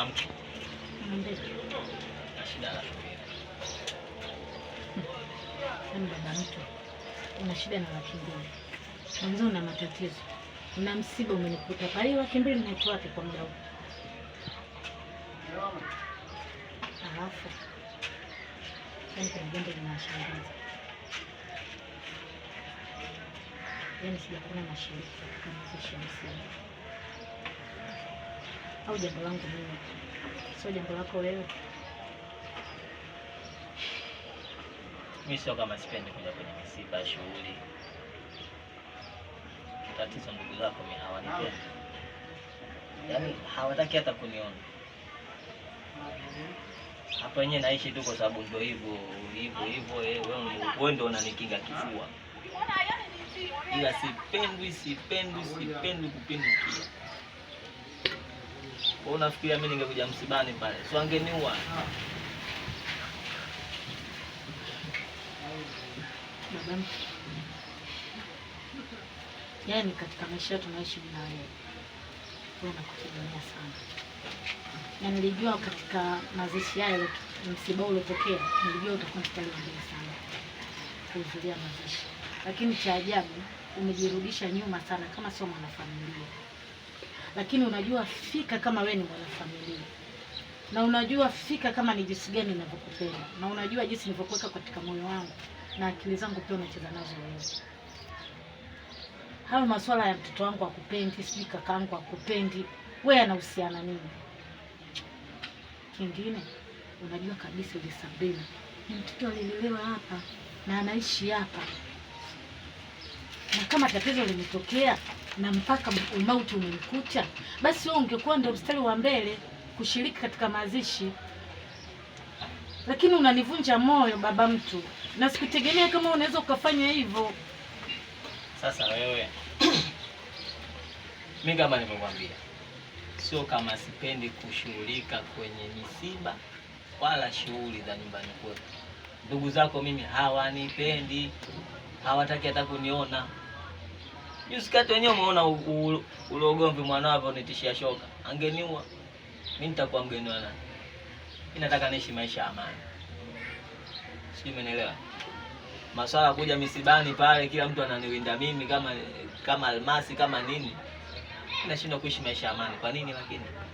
Mwanamke. Mwambie. Na shida la shule. Baba mtu. Una shida na laki mbili. Mwanzo una matatizo. Una msiba umenikuta. Kwa hiyo laki mbili naitoa wapi kwa muda huu? Alafu. Yaani kuna jambo linashangaza. Yaani sijakuwa na shiriki katika mazishi ya msiba. Au jambo langu mimi. Sio jambo lako wewe. Mimi sio kama sipendi kuja kwenye misiba, shughuli. Tatizo ndugu zako mimi hawanipendi. Yaani hawataki hata kuniona. Hapa wenyewe naishi tu kwa sababu ndio hivyo wewe ndio unanikinga kifua. Ila sipendi kupindukia. Wewe unafikiria mimi ningekuja msibani pale? Si wangeniua. Baba, yaani katika maisha tunaishi na wewe nakutegemea sana. Na nilijua katika mazishi yale msiba uliotokea, nilijua utakuwa mstari wa mbele sana kuhudhuria mazishi. Lakini cha ajabu umejirudisha nyuma sana kama sio mwanafamilia. Lakini unajua fika kama wewe ni mwanafamilia. Na unajua fika kama ni jinsi gani ninavyokupenda. Na unajua jinsi nilivyokuweka katika moyo wangu na akili zangu pia unacheza nazo wewe. Hayo masuala ya mtoto wangu akupendi, sijui kakaangu akupendi, wewe anahusiana nini? Kingine unajua kabisa ile Sabrina ni mtoto alilelewa hapa na anaishi hapa. Na kama tatizo limetokea na mpaka umauti umemkuta, basi wewe ungekuwa ndio mstari wa mbele kushiriki katika mazishi. Lakini unanivunja moyo baba mtu. Na sikutegemea kama unaweza ukafanya hivyo. Sasa wewe mimi kama nilivyokuambia, sio kama sipendi kushughulika kwenye misiba wala shughuli za nyumbani kwetu. Ndugu zako mimi hawanipendi, hawataki hata kuniona. Yusikati wenyewe umeona ule ugomvi mwanao nitishia shoka. Angeniua. Mimi nitakuwa mgeni wa nani? Mimi nataka niishi maisha ya amani. Sijui umenielewa? Maswala kuja misibani pale kila mtu ananiwinda mimi kama almasi kama nini. Nashindwa kuishi maisha ya amani. Kwa nini lakini?